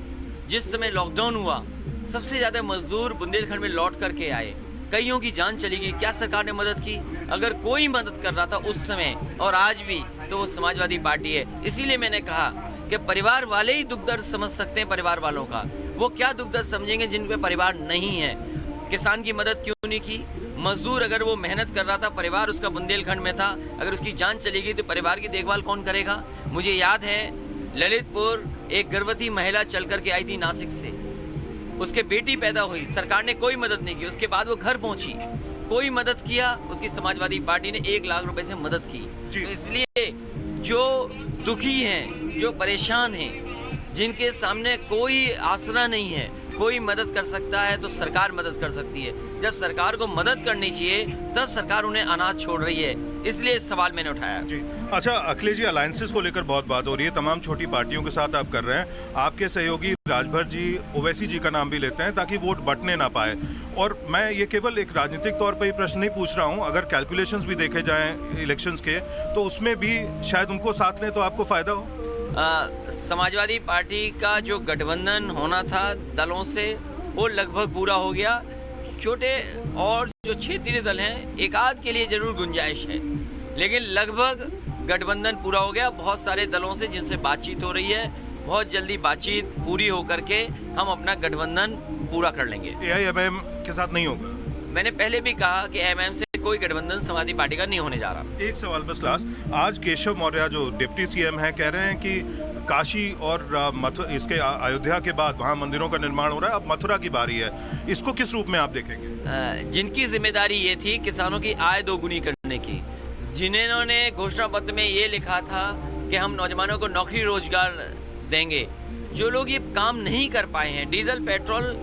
जिस समय लॉकडाउन हुआ, सबसे ज्यादा मजदूर बुंदेलखंड में लौट करके आए, कईयों की जान चली गई। क्या सरकार ने मदद की? अगर कोई मदद कर रहा था उस समय और आज भी, तो वो समाजवादी पार्टी है। इसीलिए मैंने कहा कि परिवार वाले ही दुख दर्द समझ सकते हैं परिवार वालों का। वो क्या दुख दर्द समझेंगे जिनके परिवार नहीं है? किसान की मदद क्यों नहीं की? मजदूर अगर वो मेहनत कर रहा था, परिवार उसका बुंदेलखंड में था, अगर उसकी जान चली गई तो परिवार की देखभाल कौन करेगा? मुझे याद है ललितपुर एक गर्भवती महिला चल करके आई थी नासिक से, उसके बेटी पैदा हुई, सरकार ने कोई मदद नहीं की। उसके बाद वो घर पहुंची, कोई मदद किया? उसकी समाजवादी पार्टी ने 1 लाख रुपए से मदद की। तो इसलिए जो दुखी हैं, जो परेशान हैं, जिनके सामने कोई आसरा नहीं है, कोई मदद कर सकता है तो सरकार मदद कर सकती है। जब सरकार को मदद करनी चाहिए तब सरकार उन्हें अनाज छोड़ रही है। इसलिए इस सवाल मैंने उठाया। जी अच्छा अखिलेश जी, अलायंसेस को लेकर बहुत बात हो रही है, तमाम छोटी पार्टियों के साथ आप कर रहे हैं। आपके सहयोगी राजभर जी, ओवैसी जी का नाम भी लेते हैं ताकि वोट बंटने ना पाए। और मैं ये केवल एक राजनीतिक तौर पर ही प्रश्न नहीं पूछ रहा हूँ, अगर कैलकुलेशंस भी देखे जाएं इलेक्शंस के, तो उसमें भी शायद उनको साथ लें तो आपको फायदा हो। समाजवादी पार्टी का जो गठबंधन होना था दलों से, वो लगभग पूरा हो गया। छोटे और जो क्षेत्रीय दल हैं, एक आध के लिए जरूर गुंजाइश है, लेकिन लगभग गठबंधन पूरा हो गया। बहुत सारे दलों से जिनसे बातचीत हो रही है, बहुत जल्दी बातचीत पूरी होकर के हम अपना गठबंधन पूरा कर लेंगे। AIMIM के साथ नहीं होगा? मैंने पहले भी कहा कि AIMIM से कोई गठबंधन समाजवादी पार्टी का नहीं होने जा रहा। एक सवाल बस लास्ट, आज केशव मौर्य जो डिप्टी CM है कह रहे हैं कि काशी और इसके अयोध्या के बाद वहाँ मंदिरों का निर्माण हो रहा है, अब मथुरा की बारी है। इसको किस रूप में आप देखेंगे? जिनकी जिम्मेदारी ये थी किसानों की आय दोगुनी करने की, जिन्होंने घोषणा पत्र में ये लिखा था कि हम नौजवानों को नौकरी रोजगार देंगे, जो लोग ये काम नहीं कर पाए हैं, डीजल पेट्रोल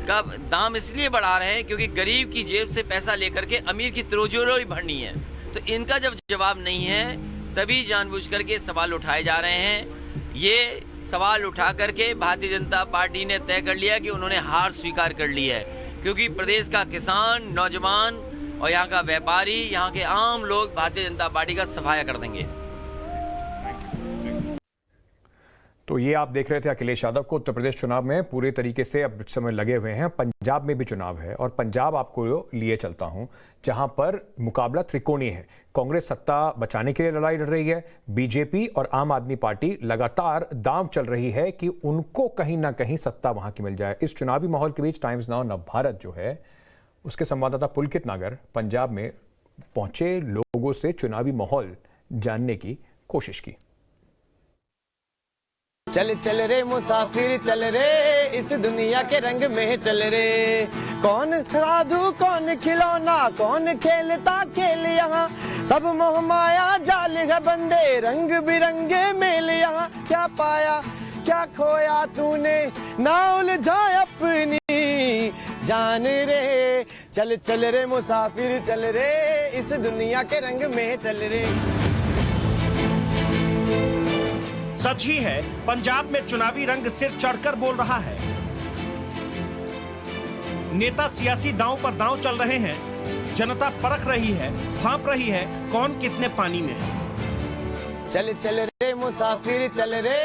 का दाम इसलिए बढ़ा रहे हैं क्योंकि गरीब की जेब से पैसा लेकर के अमीर की तिजोरी भरनी है। तो इनका जब जवाब नहीं है, तभी जानबूझ करके सवाल उठाए जा रहे हैं। ये सवाल उठा करके भारतीय जनता पार्टी ने तय कर लिया कि उन्होंने हार स्वीकार कर ली है, क्योंकि प्रदेश का किसान, नौजवान और यहाँ का व्यापारी, यहाँ के आम लोग भारतीय जनता पार्टी का सफाया कर देंगे। तो ये आप देख रहे थे अखिलेश यादव को उत्तर प्रदेश चुनाव में पूरे तरीके से अब समय लगे हुए हैं। पंजाब में भी चुनाव है और पंजाब आपको लिए चलता हूं, जहां पर मुकाबला त्रिकोणीय है। कांग्रेस सत्ता बचाने के लिए लड़ाई लड़ रही है, बीजेपी और आम आदमी पार्टी लगातार दांव चल रही है कि उनको कहीं ना कहीं सत्ता वहां की मिल जाए। इस चुनावी माहौल के बीच टाइम्स नाउ नवभारत जो है उसके संवाददाता पुलकित नागर पंजाब में पहुंचे, लोगों से चुनावी माहौल जानने की कोशिश की। चल चल रे मुसाफिर चल रे, इस दुनिया के रंग में चल रे। कौन साधु कौन खिलौना कौन खेलता खेल यहाँ, सब मोह माया जाल है बंदे रंग बिरंगे मेल यहाँ। क्या पाया क्या खोया तूने ना उलझा अपनी जान रे, चल चल रे मुसाफिर चल रे, इस दुनिया के रंग में चल रे। सच ही है, पंजाब में चुनावी रंग सिर चढ़कर बोल रहा है। नेता सियासी दांव पर दांव चल रहे हैं, जनता परख रही है, भांप रही है कौन कितने पानी में है। चल चल रे मुसाफिर चल रे,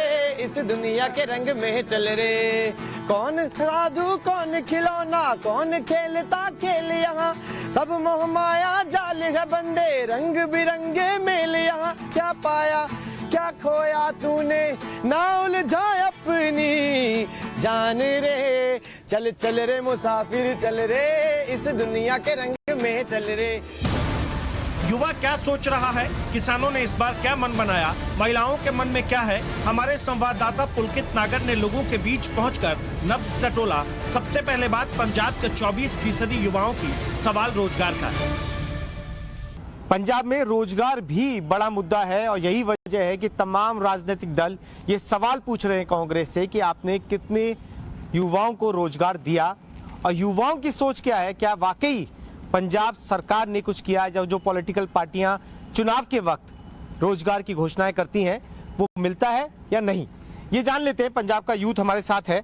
इस दुनिया के रंग में चल रे। कौन साधु कौन खिलौना कौन खेलता खेल यहाँ, सब मोह माया जाल है बंदे रंग बिरंगे मेल यहाँ। क्या पाया क्या खोया तूने ना उलझा अपनी जान रे, चल चल रे मुसाफिर चल रे, इस दुनिया के रंग में चल रे। युवा क्या सोच रहा है, किसानों ने इस बार क्या मन बनाया, महिलाओं के मन में क्या है, हमारे संवाददाता पुलकित नागर ने लोगों के बीच पहुंचकर नब्ज टटोला। सबसे पहले बात पंजाब के 24% युवाओं की सवाल रोजगार का है। पंजाब में रोजगार भी बड़ा मुद्दा है और यही वजह है कि तमाम राजनीतिक दल ये सवाल पूछ रहे हैं कांग्रेस से कि आपने कितने युवाओं को रोजगार दिया और युवाओं की सोच क्या है, क्या वाकई पंजाब सरकार ने कुछ किया है। जो पॉलिटिकल पार्टियां चुनाव के वक्त रोजगार की घोषणाएं करती हैं वो मिलता है या नहीं, ये जान लेते हैं। पंजाब का यूथ हमारे साथ है,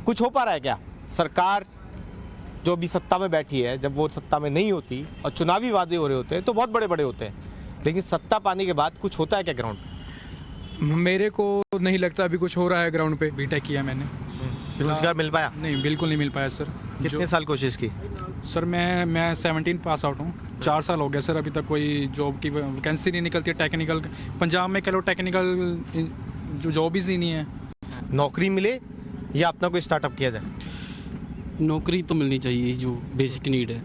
कुछ हो पा रहा है क्या? सरकार जो भी सत्ता में बैठी है, जब वो सत्ता में नहीं होती और चुनावी वादे हो रहे होते हैं तो बहुत बड़े बड़े होते हैं, लेकिन सत्ता पाने के बाद कुछ होता है क्या ग्राउंड पे? मेरे को नहीं लगता अभी कुछ हो रहा है ग्राउंड पे। बीटेक किया मैंने, रोजगार मिल पाया? नहीं, बिल्कुल नहीं मिल पाया सर। कितने साल कोशिश की? सर मैं 17 पास आउट हूँ, 4 साल हो गए सर, अभी तक कोई जॉब की वैकेंसी नहीं निकलती है। टेक्निकल पंजाब में कह लो, टेक्निकल जो जॉब ही नहीं है। नौकरी मिले या अपना कोई स्टार्टअप किया जाए? नौकरी तो मिलनी चाहिए, जो बेसिक नीड है।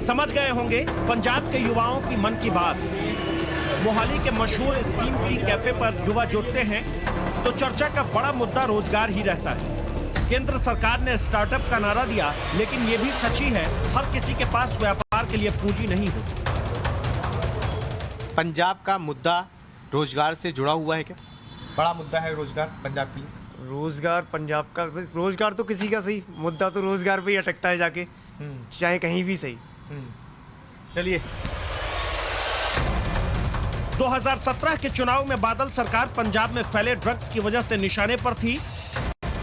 समझ गए होंगे पंजाब के युवाओं की मन की बात। मोहाली के मशहूर स्टीम टी कैफे पर युवा जुटते हैं तो चर्चा का बड़ा मुद्दा रोजगार ही रहता है। केंद्र सरकार ने स्टार्टअप का नारा दिया, लेकिन ये भी सच ही है, हर किसी के पास व्यापार के लिए पूंजी नहीं होती। पंजाब का मुद्दा रोजगार से जुड़ा हुआ है क्या? बड़ा मुद्दा है रोजगार पंजाब के लिए? रोजगार पंजाब का, रोजगार तो किसी का सही, मुद्दा तो रोजगार पे ही अटकता है जाके, चाहे कहीं भी सही। चलिए, 2017 के चुनाव में बादल सरकार पंजाब में फैले ड्रग्स की वजह से निशाने पर थी,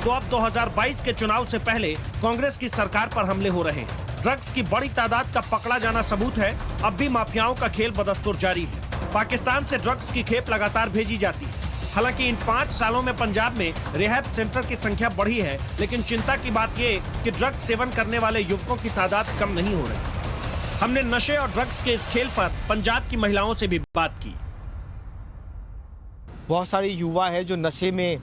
तो अब 2022 के चुनाव से पहले कांग्रेस की सरकार पर हमले हो रहे हैं। ड्रग्स की बड़ी तादाद का पकड़ा जाना सबूत है, अब भी माफियाओं का खेल बदस्तूर जारी है। पाकिस्तान से ड्रग्स की खेप लगातार भेजी जाती है। हालांकि इन 5 सालों में पंजाब में रिहैब सेंटर की संख्या बढ़ी है, लेकिन चिंता की बात यह कि ड्रग्स सेवन करने वाले युवकों की तादाद कम नहीं हो रही। हमने नशे और ड्रग्स के इस खेल पर पंजाब की महिलाओं से भी बात की। बहुत सारे युवा है जो नशे में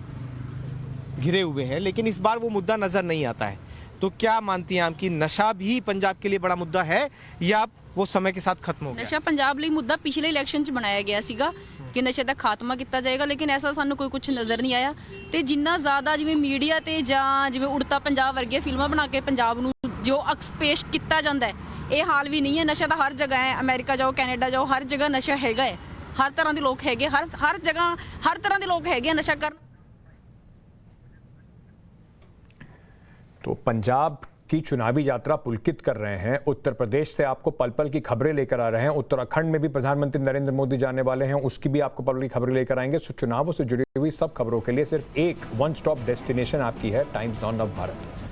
घिरे हुए हैं, लेकिन इस बार वो मुद्दा नजर नहीं आता है। तो क्या मानती हैं आप कि नशा भी पंजाब के लिए बड़ा मुद्दा है या वो समय के साथ खत्म हो गया? नशा पंजाब ਲਈ ਮੁੱਦਾ ਪਿਛਲੇ ਇਲੈਕਸ਼ਨ 'ਚ ਬਣਾਇਆ ਗਿਆ ਸੀਗਾ ਕਿ ਨਸ਼ੇ ਦਾ ਖਾਤਮਾ ਕੀਤਾ ਜਾਏਗਾ, ਲੇਕਿਨ ਐਸਾ ਸਾਨੂੰ ਕੋਈ ਕੁਝ ਨਜ਼ਰ ਨਹੀਂ ਆਇਆ। ਤੇ ਜਿੰਨਾ ਜ਼ਿਆਦਾ ਜਿਵੇਂ ਮੀਡੀਆ ਤੇ ਜਾਂ ਜਿਵੇਂ ਉੜਤਾ ਪੰਜਾਬ ਵਰਗੀਆਂ ਫਿਲਮਾਂ ਬਣਾ ਕੇ ਪੰਜਾਬ ਨੂੰ ਜੋ ਅਕਸ ਪੇਸ਼ ਕੀਤਾ ਜਾਂਦਾ ਹੈ, ਇਹ ਹਾਲ ਵੀ ਨਹੀਂ ਹੈ। ਨਸ਼ਾ ਤਾਂ ਹਰ ਜਗ੍ਹਾ ਹੈ, ਅਮਰੀਕਾ ਜਾਓ, ਕੈਨੇਡਾ ਜਾਓ, ਹਰ ਜਗ੍ਹਾ ਨਸ਼ਾ ਹੈਗਾ ਹੈ। ਹਰ ਤਰ੍ਹਾਂ ਦੇ ਲੋਕ ਹੈਗੇ, ਹਰ ਜਗ੍ਹਾ ਹਰ ਤਰ੍ਹਾਂ ਦੇ ਲੋਕ ਹੈਗੇ ਨਸ਼ਾ ਕਰਨ। तो पंजाब की चुनावी यात्रा पुलकित कर रहे हैं। उत्तर प्रदेश से आपको पल पल की खबरें लेकर आ रहे हैं। उत्तराखंड में भी प्रधानमंत्री नरेंद्र मोदी जाने वाले हैं, उसकी भी आपको पल पल की खबरें लेकर आएंगे। चुनावों से जुड़ी हुई सब खबरों के लिए सिर्फ एक वन स्टॉप डेस्टिनेशन आपकी है, टाइम्स ऑन ऑफ भारत।